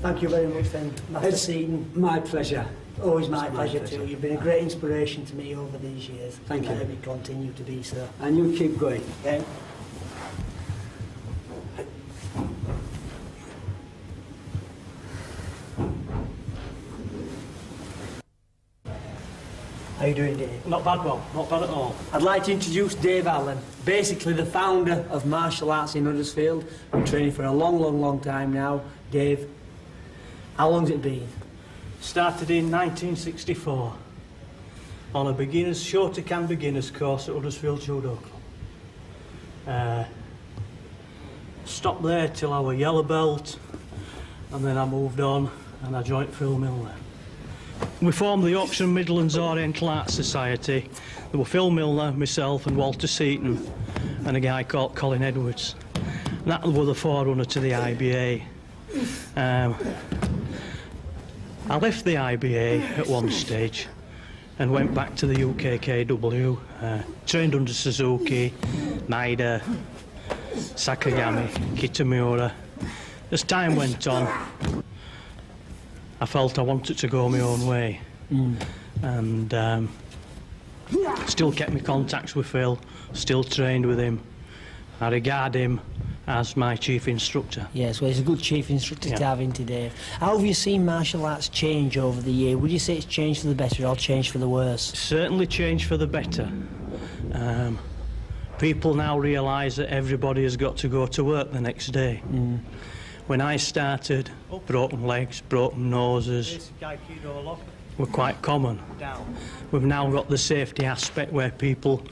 Thank you very much then, Master Seaton. My pleasure. Always my pleasure too. You've been a great inspiration to me over these years. Thank you. And you continue to be so. And you keep going. Okay? How you doing, Dave? Not bad, Bob. Not bad at all. I'd like to introduce Dave Allen, basically the founder of martial arts in Huddersfield. Been training for a long time now. Dave, how long's it been? Started in 1964 on a Shotokan beginners course at Huddersfield Judo Club. Stopped there till I was yellow belt, and then I moved on and I joined Phil Milner. We formed the Yorkshire and Midlands Oriental Arts Society. There were Phil Milner, myself and Walter Seaton and a guy called Colin Edwards. And that was the forerunner to the IBA. I left the IBA at one stage and went back to the UKKW, trained under Suzuki, Maida, Sakagami, Kitamura. As time went on, I felt I wanted to go my own way, and still kept my contacts with Phil, still trained with him. I regard him as my chief instructor. Yes, well, he's a good chief instructor to have in today. How have you seen martial arts change over the year? Would you say it's changed for the better or changed for the worse? Certainly changed for the better. People now realise that everybody has got to go to work the next day. When I started, broken legs, broken noses were quite common. We've now got the safety aspect where people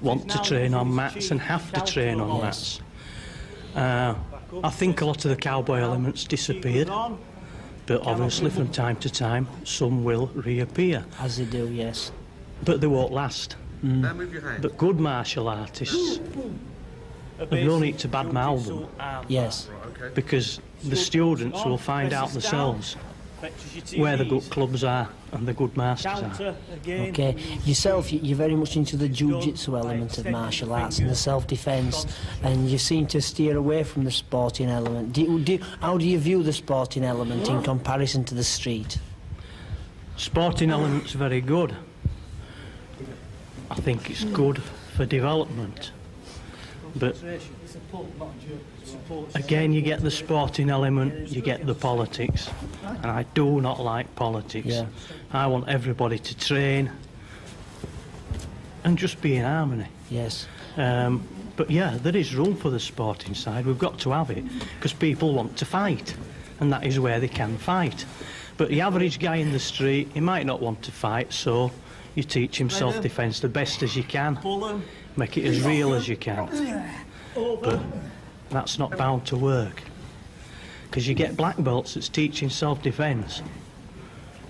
want to train on mats and have to train on mats. I think a lot of the cowboy elements disappeared, but obviously from time to time some will reappear. As they do, yes. But they won't last. But good martial artists have no need to badmouth them. Yes. Because the students will find out themselves where the good clubs are and the good masters are. Okay. Yourself, you're very much into the jujitsu element of martial arts and the self-defence, and you seem to steer away from the sporting element. How do you view the sporting element in comparison to the street? Sporting element's very good. I think it's good for development. But again, you get the sporting element, you get the politics, and I do not like politics. Yeah. I want everybody to train and just be in harmony. Yes. But yeah, there is room for the sporting side. We've got to have it because people want to fight, and that is where they can fight. But the average guy in the street, he might not want to fight, so you teach him self-defence the best as you can. Make it as real as you can. But that's not bound to work. Because you get black belts that's teaching self-defence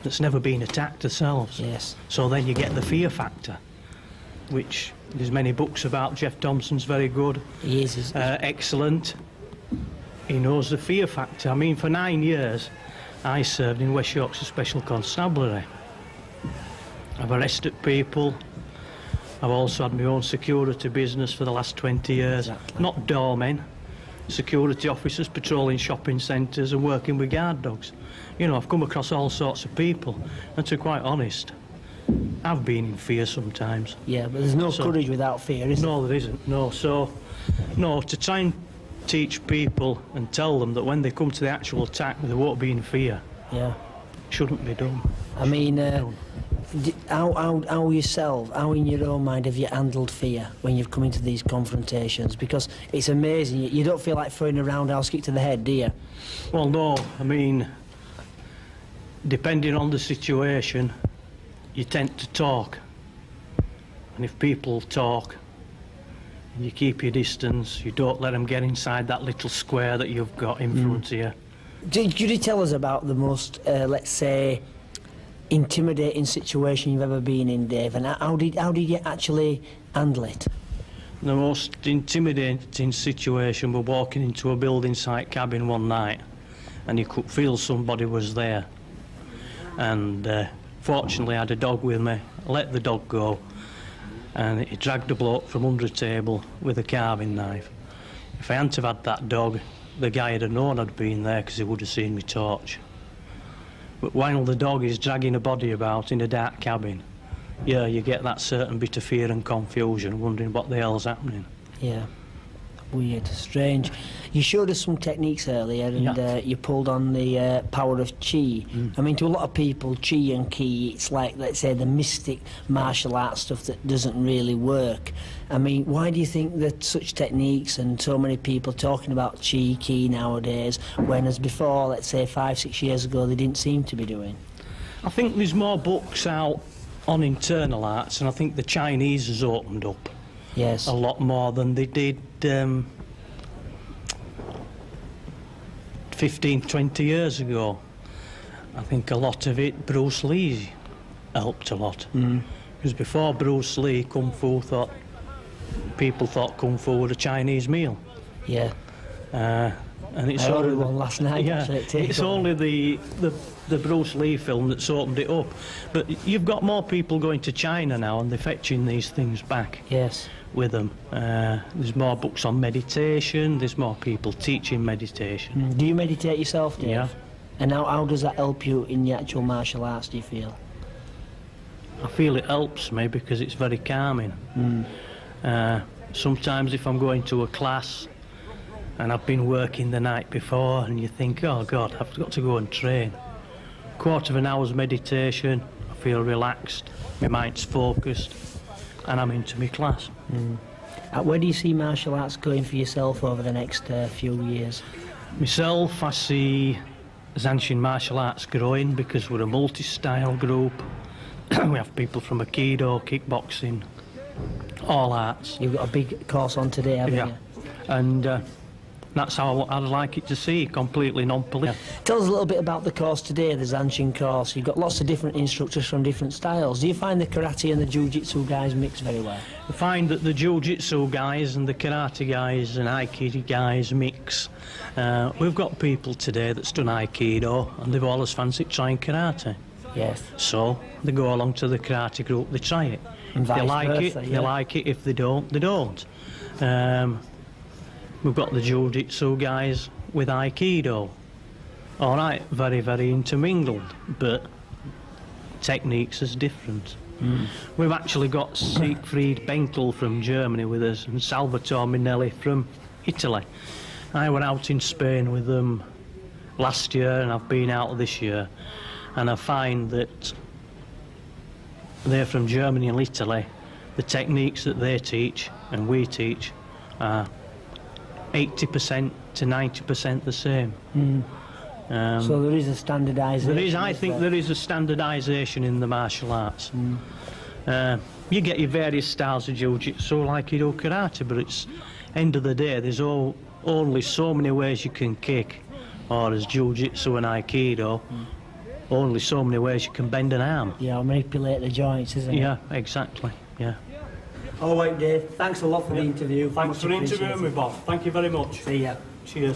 that's never been attacked themselves. Yes. So then you get the fear factor, which there's many books about. Jeff Thompson's very good. He is. Excellent. He knows the fear factor. I mean, for 9 years, I served in West Yorkshire Special Constabulary. I've arrested people. I've also had my own security business for the last 20 years. Exactly. Not doormen, security officers patrolling shopping centres and working with guard dogs. You know, I've come across all sorts of people, and to be quite honest, I've been in fear sometimes. Yeah, but there's no courage without fear, is there? No, there isn't, no. So, no, to try and teach people and tell them that when they come to the actual attack, they won't be in fear. Yeah. Shouldn't be done. I mean, how yourself, how in your own mind have you handled fear when you've come into these confrontations? Because it's amazing, you don't feel like throwing a roundhouse kick to the head, do you? Well, no, I mean, depending on the situation, you tend to talk. And if people talk, and you keep your distance, you don't let them get inside that little square that you've got in front of you. Could you tell us about the most, let's say, intimidating situation you've ever been in, Dave, and how did you actually handle it? The most intimidating situation, we're walking into a building site cabin one night and you could feel somebody was there, and fortunately I had a dog with me. I let the dog go and he dragged the bloke from under a table with a carving knife. If I hadn't have had that dog, the guy would have known I'd been there because he would have seen me torch. But while the dog is dragging a body about in a dark cabin, yeah, you get that certain bit of fear and confusion, wondering what the hell's happening. Yeah. Weird, strange. You showed us some techniques earlier, and you pulled on the power of chi. I mean, to a lot of people, chi and ki, it's like, let's say, the mystic martial arts stuff that doesn't really work. I mean, why do you think that such techniques and so many people talking about chi, ki nowadays, when as before, let's say 5-6 years ago, they didn't seem to be doing? I think there's more books out on internal arts, and I think the Chinese has opened up. Yes. A lot more than they did 15, 20 years ago. I think a lot of it, Bruce Lee helped a lot. Because before Bruce Lee, people thought Kung Fu was a Chinese meal. Yeah. And it's I ordered one last night. Yeah, it's only the Bruce Lee film that's opened it up. But you've got more people going to China now, and they're fetching these things back. Yes. With them. There's more books on meditation, there's more people teaching meditation. Do you meditate yourself, Dave? Yeah. And how does that help you in the actual martial arts, do you feel? I feel it helps me because it's very calming. Sometimes if I'm going to a class and I've been working the night before and you think, oh God, I've got to go and train. Quarter of an hour's meditation, I feel relaxed, my mind's focused, and I'm into my class. Where do you see martial arts going for yourself over the next few years? Myself, I see Zanshin martial arts growing because we're a multi-style group. We have people from aikido, kickboxing, all arts. You've got a big course on today, haven't you? And that's how I'd like it to see, completely non-political. Tell us a little bit about the course today, the Zanshin course. You've got lots of different instructors from different styles. Do you find the karate and the jiu-jitsu guys mix very well? I find that the jiu-jitsu guys and the karate guys and aikido guys mix. We've got people today that's done aikido and they've always fancied trying karate. Yes. So they go along to the karate group, they try it. And If they like versa, it, yeah. they like it. If they don't, they don't. We've got the jiu-jitsu guys with aikido. All right, very, very intermingled, but techniques is different. We've actually got Siegfried Benkel from Germany with us and Salvatore Minelli from Italy. I went out in Spain with them last year and I've been out this year, and I find that they're from Germany and Italy. The techniques that they teach and we teach are 80% to 90% the same. So there is a standardisation. I think there is a standardisation in the martial arts. You get your various styles of jiu-jitsu like you do karate, but it's end of the day there's only so many ways you can kick, or as jiu-jitsu and aikido, only so many ways you can bend an arm. Yeah, manipulate the joints, isn't it? Yeah, exactly, yeah. All right, Dave. Thanks a lot for the interview. Thanks for interviewing me, Bob. Thank you very much. See ya. Cheers.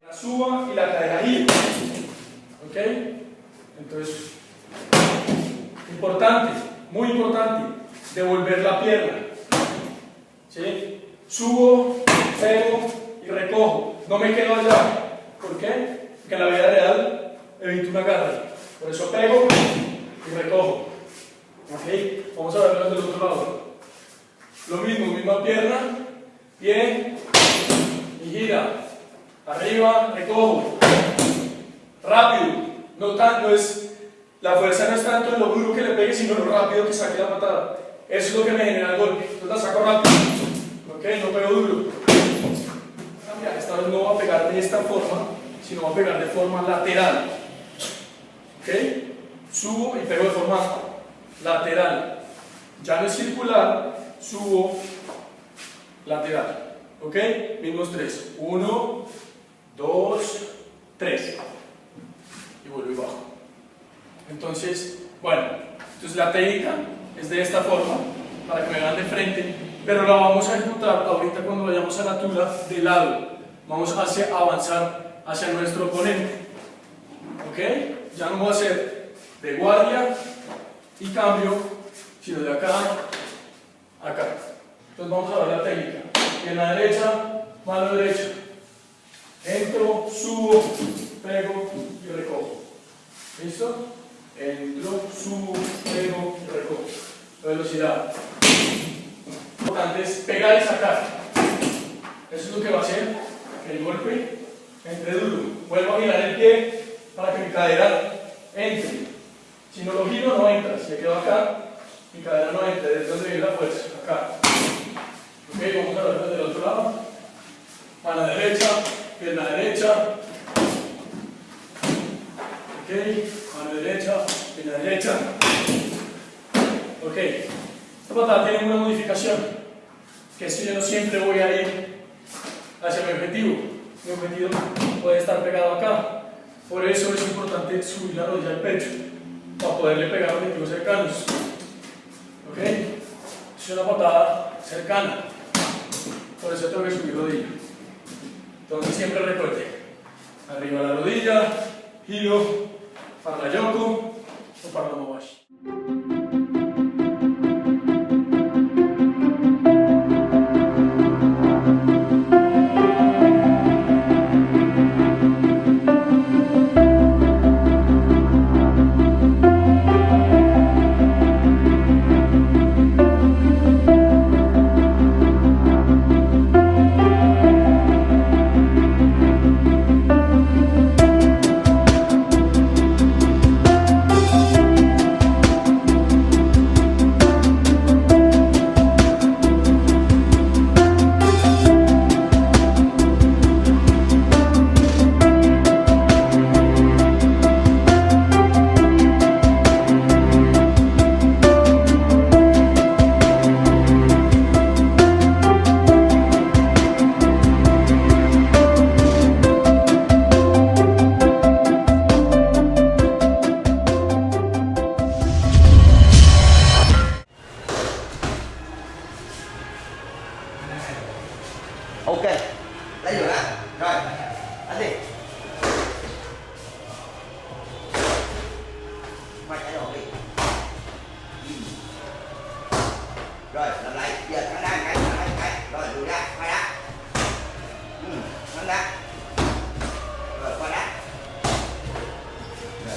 La suba y la cadera gira. ¿Ok? Entonces, importante, muy importante, devolver la pierna. ¿Sí? Subo, pego y recojo. No me quedo allá. ¿Por qué? Porque en la vida real evito una garra. Por eso pego y recojo. ¿Ok? Vamos a verlo del otro lado. Lo mismo, misma pierna, pie y gira. Arriba, recojo. Rápido. No es, la fuerza no es tanto en lo duro que le pegue, sino lo rápido que saque la patada. Eso es lo que me genera el golpe. Entonces la saco rápido. ¿Ok? No pego duro. Esta vez no voy a pegar de esta forma, sino voy a pegar de forma lateral. ¿Ok? Subo y pego de forma lateral. Ya no es circular, subo, lateral. ¿Ok? Mismos 3. 1, 2, 3. Y vuelvo y bajo. Entonces, bueno, la técnica es de esta forma, para que me vean de frente, pero la vamos a ejecutar ahorita cuando vayamos a la tula de lado. Vamos a avanzar hacia nuestro oponente. ¿Ok? Ya no voy a hacer de guardia y cambio, sino de acá a acá. Entonces vamos a ver la técnica. Pierna derecha, mano derecha. Entro, subo, pego y recojo. ¿Listo? Entro, subo, pego y recojo. Velocidad. Lo importante es pegar y sacar. Eso es lo que va a hacer el golpe entre duro. Vuelvo a girar el pie para que mi cadera entre. Si no lo giro, no entra. Si me quedo acá, mi cadera no entra. ¿Desde dónde viene la fuerza? Acá. Ok, vamos a ver desde el otro lado. Mano derecha, pierna derecha. Ok, mano derecha, pierna derecha. Ok, esta patada tiene una modificación, que es que yo no siempre voy a ir hacia mi objetivo. Mi objetivo puede estar pegado acá. Por eso es importante subir la rodilla al pecho, para poderle pegar a objetivos cercanos. Ok, es una patada cercana. Por eso tengo que subir rodilla. Entonces siempre recuerde, arriba la rodilla, giro para la yoko o para la mawashi. Ok, lấy được đã. Rồi, đánh đi. Quay cái đầu đi. Rồi, làm lại. Giờ thẳng ra cái. Rồi, lùi ra, quay ra. Thẳng ra. Rồi, quay ra. Rồi.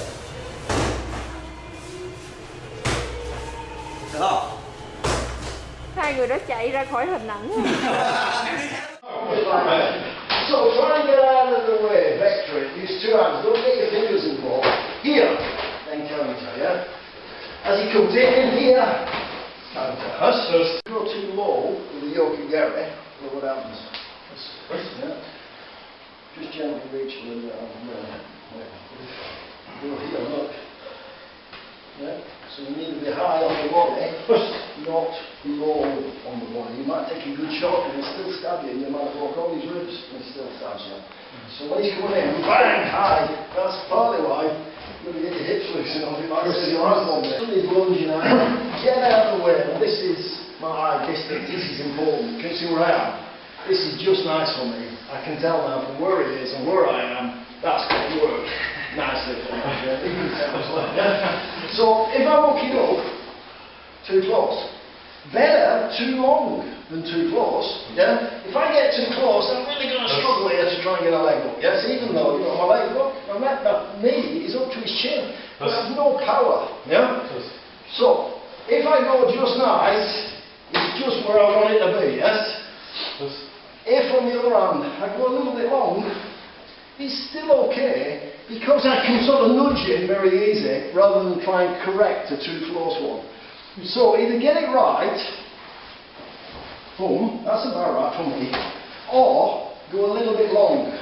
Được không? Hai người đó chạy ra khỏi hình ảnh. So try and get out of the way, vector it, use two hands, don't get your fingers involved. Here, then counter, yeah? As he comes in here, counter. Go too low with the yokigiri, look what happens. Yeah? Just gently reach a little bit out of there. Go here, look. Yeah? So you need to be high on the body, not low on the body. You might take a good shot and it'll still stab you, and you might walk all these ribs and it still stabs you. So when he's coming in, bang, high, that's partly why you're going to get your hips loose and all, you might say your arms on there. Somebody's lunging out, get out of the way. Now this is my eye distance, this is important. Can you see where I am? This is just nice for me. I can tell now from where he is and where I am, that's going to work nicely for me. So if I'm looking up, too close. Better too long than too close. Yeah? If I get too close, I'm really going to struggle here to try and get a leg up. Yes, even though, you know, my leg, look, that knee is up to his chin. But I have no power. Yeah? So, if I go just nice, it's just where I want it to be, yes? If on the other hand, I go a little bit long, it's still okay, because I can sort of nudge it very easy, rather than try and correct a too close one. So either get it right, boom, that's about right for me, or go a little bit long.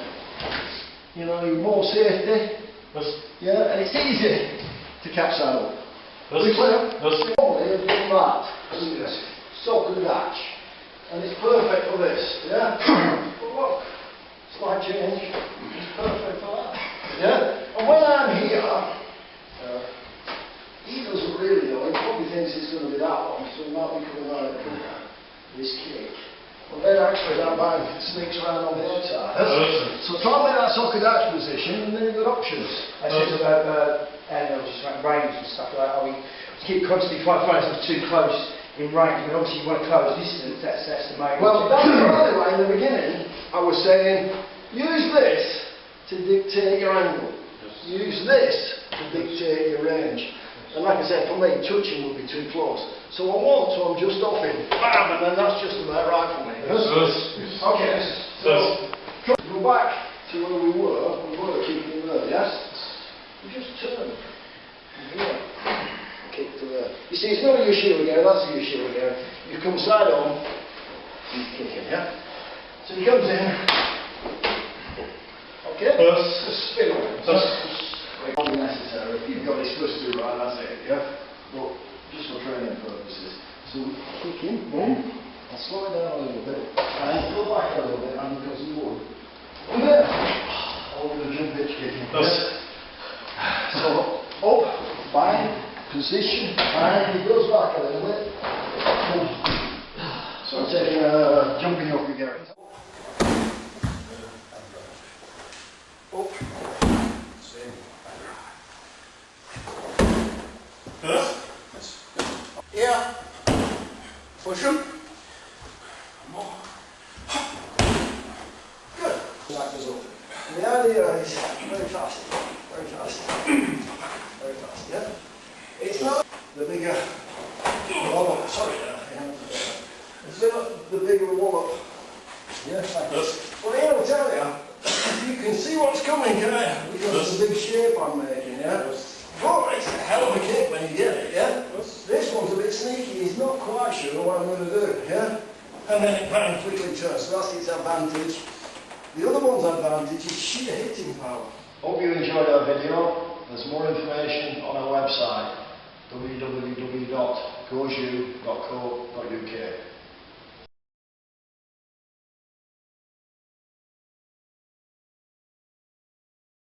you know, you're more safety. Yeah, and it's easy to catch that up. We play normally a big mat, sock and latch, and it's perfect for this, yeah? But look, slight change, it's perfect for that, yeah? And when I'm here, he doesn't really know, he probably thinks it's going to be that one, so he might be coming around the corner, this kick. But then actually that man sneaks around on the outside. So try and make that sock and latch position, and then you've got options. I said about just like range and stuff like that. I mean, keep constantly trying to find something too close in range, but obviously you want to close distance. That's the main. Well, that's by the way. In the beginning, I was saying use this to dictate your angle. Use this to dictate your range. And like I said, for me, touching would be too close. So I want to, I'm just off him, bam, and then that's just about right for me. Okay, so go back to where we were keeping him there, yes? You just turn from here, kick to there. You see, it's not a Yoshiwa again, that's a Yoshiwa again. You come side on, he's kicking, yeah? So he comes in, okay? Just spin on him. Not necessary. If you've got his first two right, that's it, yeah? But just for training purposes. So kick him, boom. I'll slow it down a little bit. And go back a little bit, and because you would. And there. Over the jump pitch kicking. So up, bang, position, and he goes back a little bit. Boom. So I'm taking a jumping up again. Up. Yeah. Push him. More. Good. That goes up. And the idea is very fast. Very fast. Very fast, yeah? It's not the bigger wallop. Sorry, it's not the bigger wallop. Yeah, like this. Well, here I'll tell you, you can see what's coming, can't you? Because of the big shape I'm making, yeah? Oh, it's a hell of a kick when you get it, yeah? This one's a bit sneaky, he's not quite sure what I'm going to do, yeah? And then it can quickly turns, so that's its advantage. The other one's advantage is sheer hitting power. Hope you enjoyed our video. There's more information on our website, www.goju.co.uk.